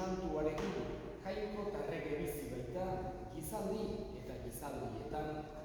Santuarekin jainko eta errege bizi baita gizaldi eta gizaldietan. Eta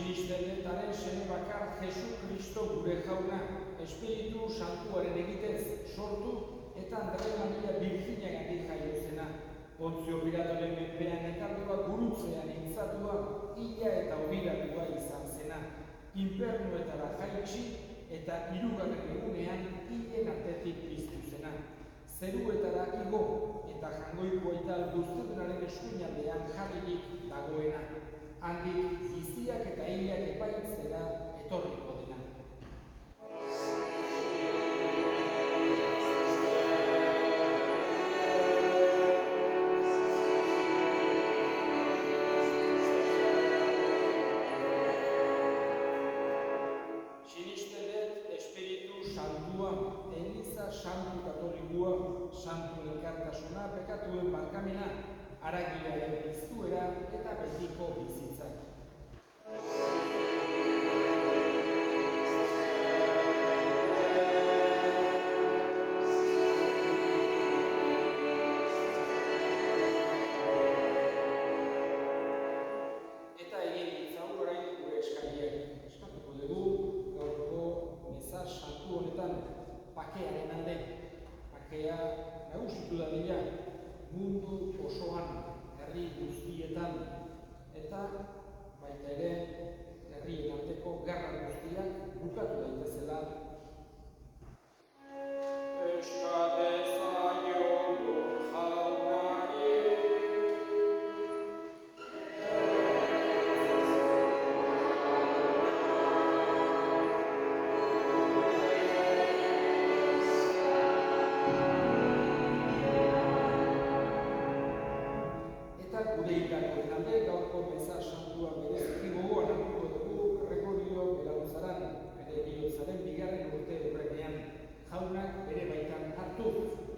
Sinisterretaren seme bakar Jesu Kristo gure jauna, Espiritu Santuaren egitez sortu eta Andre Maria Virginiagatik jaio zena. Pontzio Pilatoren menpean nekaldua gurutzean intzatua, hila eta obiratua izan zena. Infernuetara jaitsi eta hirugarren egunean hilen artetik piztu zena. Zeruetara igo eta jangoiko eta guztetunaren eskuinaldean jarririk dagoena. Handik giziak eta hilak epaitzera etorriko dena. Sinisterret Espiritu Santua, Eliza Santu Katolikua, Santu Elkartasuna, pekatuen barkamena, haragiaren piztuera eta betiko bizitzak. Eta egin ditzagun orain gure eskariak. Eskatuko dugu gaurko meza santu honetan bakearen alde. Bakea nagusitu dadila mundu osoan, herri guztietan, eta baita ere herrien arteko gerra guztiak bukatu daitezela. Gure hildakoen alde, gaurko meza santua bereziki gogoan hartuko dugu Gregorio Belaunzaran, bere bihotzaren bigarren urte horrenean, jaunak bere baitan hartu,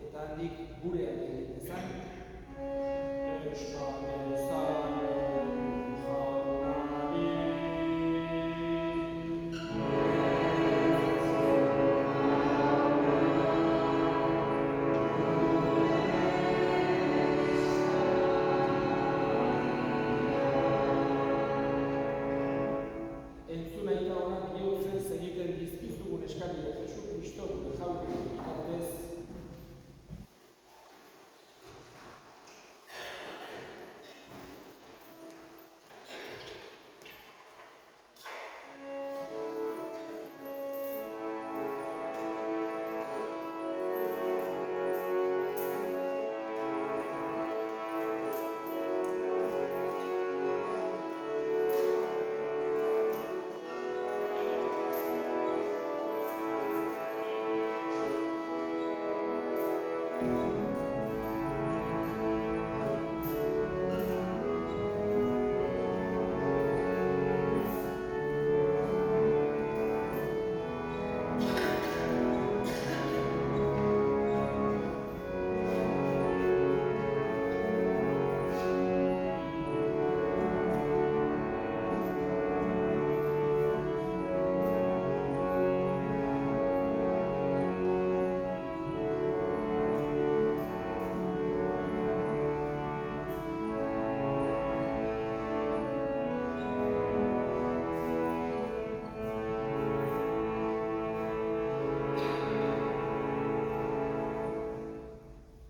eta handik gure alde egitezan.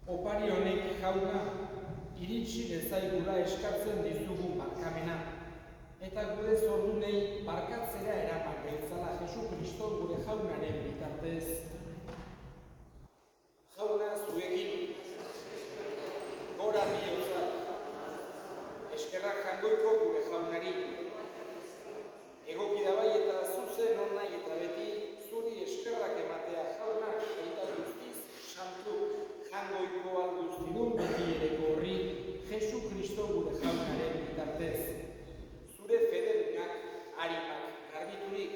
Opari honek jauna, iritsi dezaigula eskatzen dizugu barkamena, eta gure zordunei barkatzera eraman gaitzala Jesu Kristo gure jaunaren bitartez. Jauna zuekin, gora bihotza, eskerrak jangoiko gure jaunari. Egoki da bai eta zuzen on nahi eta beti zuri eskerrak ematea jaunak eta guztiz santu. Jangoiko alguztidun beti ereko horri, Jesu Kristo gure jaunaren bitartez. Zure federunak, harimak, garbiturik,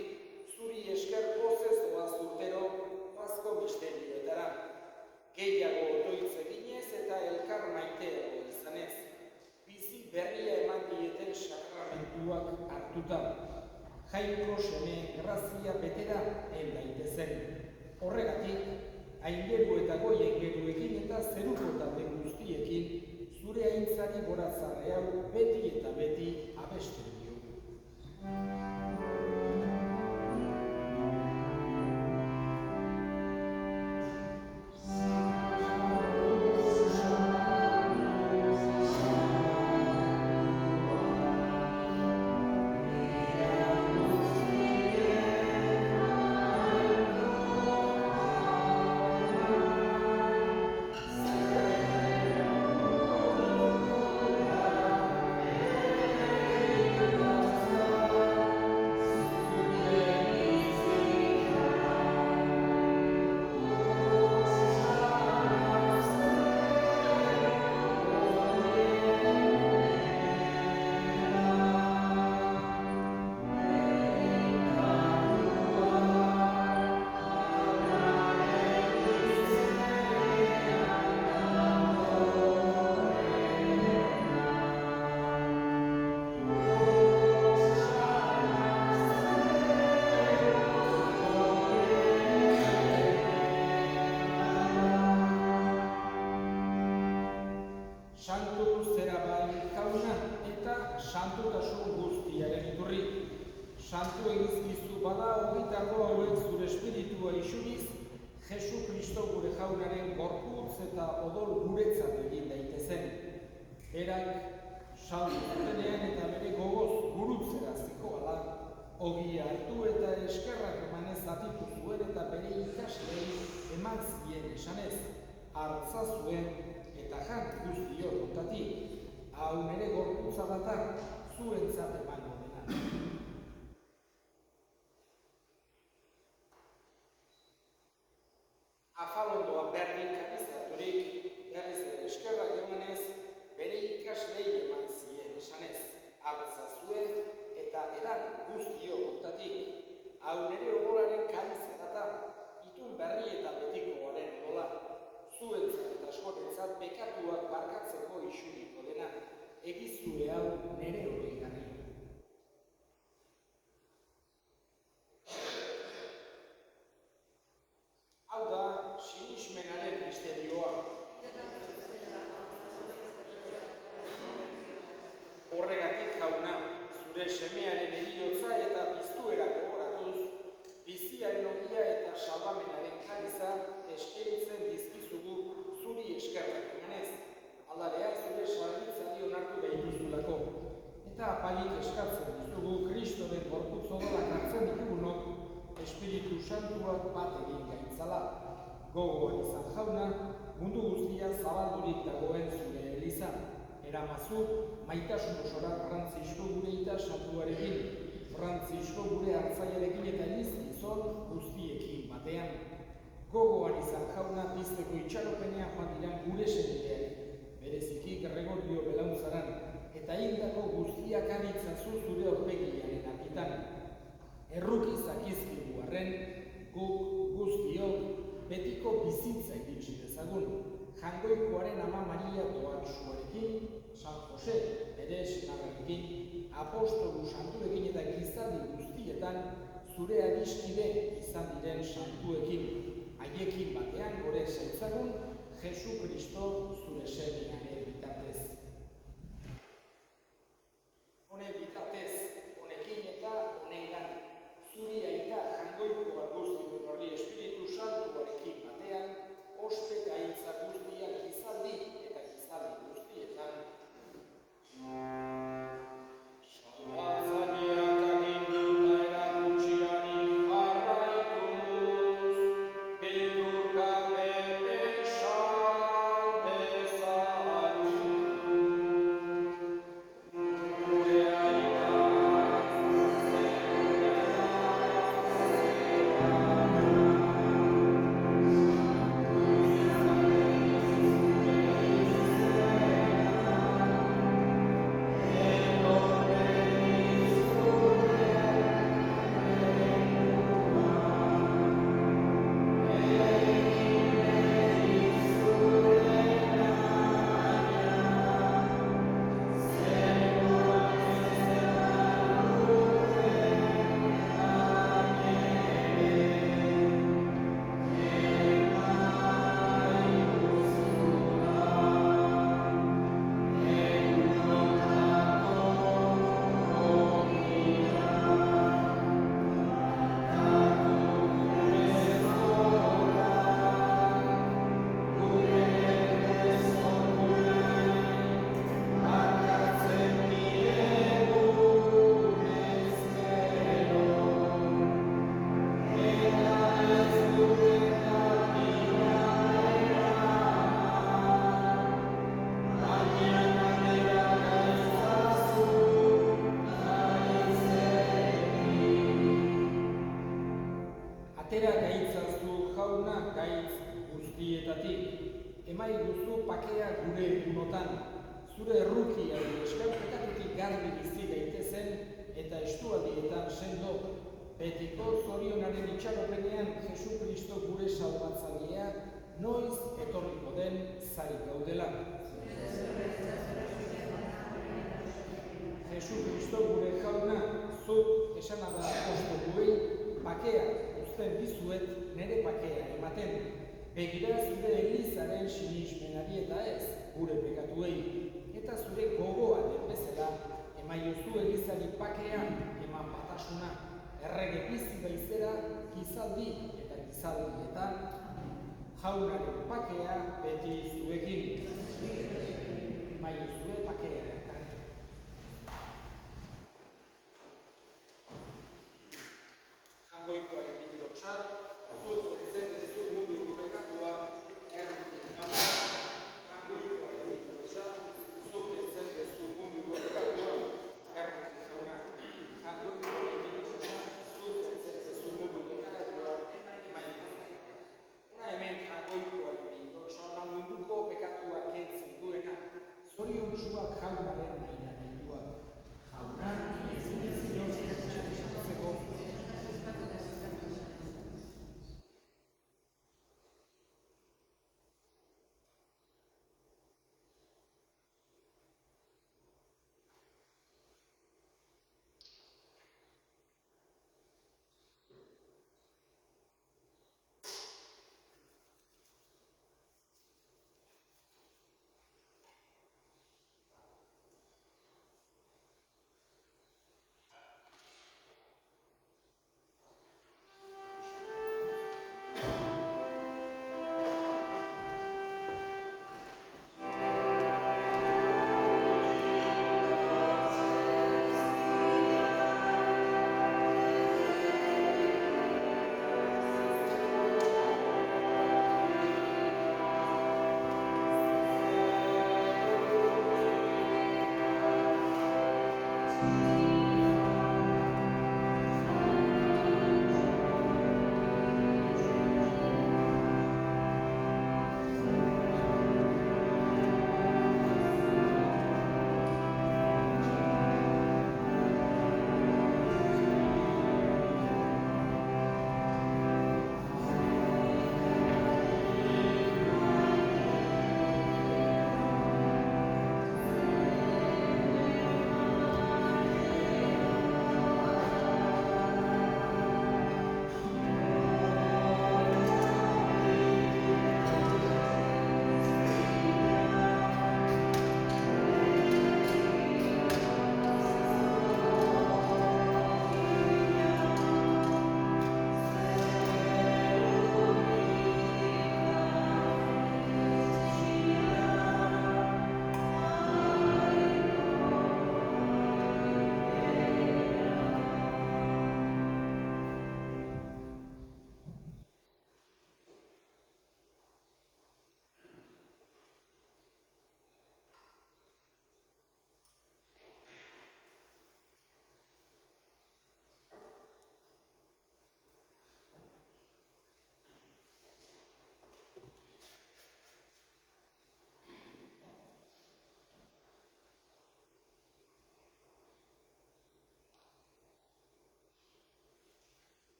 zuri esker pozez doaz urtero, Pasko misterioetara. Gehiago otoitz eginez eta elkar maiteago izanez. Bizi berria eman dieten sakramentuak hartuta. Jainko seme grazia betera hel daitezen. Horregatik, aingeru eta goi aingeruekin eta zeruko talde guztiekin, zure aintzari gorazarre hau beti eta beti abesten diogu. Santu zera bai jauna eta santotasun guztiaren iturri. Santu egizkizu bada horietako hauek zure espiritua isuriz, Jesu Kristo gure jaunaren gorputz eta odol guretzat egin daitezen. Berak saldu zutenean eta bere gogoz gurutzera zikoala, ogia hartu eta eskerrak emanez zatitu zuen eta bere ikaslei eman zien esanez, hartza zuen eta jan guztio hontatik, hau nere gorputza batak zuentzat emango dena. Afalondoa berdin kapizaturik, berriz ere eskerrak emanez, bere ikaslei eman zien esanez, hartza zuen eta edan guztio hontatik, hau nere odolaren karizerata, itun berri eta betikoaren odola, zuentzat eta askorentzat bekatuak barkatzeko isuriko dena, egizue hau nere oroigarri. Hau da, sinismenaren misterioa. Horregatik jauna, zure semearen heriotza eta piztuera gogoratuz, biziaren ogia eta salvamenaren kariza eskeritzen dizkizugu zuri eskerrak emanez, aldarea zure sarritzari onartu behituzulako. Eta apalik eskatzen dizugu Kristoren gorputz odolak hartzen ditugunok, Espiritu Santuak bat egin gaitzala. Gogoan izan jauna, mundu guztia zabaldurik dagoen zure eliza. Eramazu, maitasun osora Frantzisko gure ita santuarekin, Frantzisko gure hartzaiarekin eta elizkizon guztiekin batean. Gogoan izan jauna pizteko itxaropenean joan diran gure senideak, bereziki Gregorio Belaunzaran, eta hildako guztiak aritzazu zure aurpegiaren argitan. Erruki zakizkigu arren, guk guztiok betiko bizitza iritsi dezagun, jangoikoaren ama Maria Toatsuarekin, San Jose, bere senarrarekin, apostolu santuekin eta gizaldi guztietan zure adiskide izan diren santuekin, haiekin batean gore zaitzagun Jesu Kristo zure semearen bitartez. Honen bitartez, honekin eta honengan, zuri aita jangoiko guztiko horri Espiritu Santuarekin batean, ospe gaitza guztiak gizaldi eta gizaldi guztietan. Betur gabe esan dezala. Atera gaitzazu jauna gaitz guztietatik. Emai duzu pakea gure egunotan. Zure errukiari esker pekatutik garbi bizi daitezen eta estualdietan sendo. Betiko zorionaren itxaropenean Jesu Kristo gure salbatzailea noiz etorriko den zai gaudela. Jesu Kristo gure jauna, zuk esana da apostoluei, bakea uzten dizuet nire bakea ematen. Begira zure Elizaren sinismenari eta ez gure pekatuei. Eta zure gogoa den bezala, emaiozu Elizari bakea eman batasuna. Errege bizi baizera gizaldi eta gizaldietan, jaunaren bakea beti zuekin. Emaiozue bakea. Jangoikoaren bideotxar, zuz ezen dezu munduko pekatua, erditik gama. Jangoikoaren bideotxar, zuz ezen dezu munduko pekatua, erditik gama. Jangoikoaren bideotxar, zuz ezen dezu munduko pekatua, emaiozue. Una hemen jangoikoaren bideotxar, munduko pekatua kentzen duena, zorion zuak jaunaren nahi nahi Jaunan, zion zeko.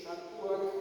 santuak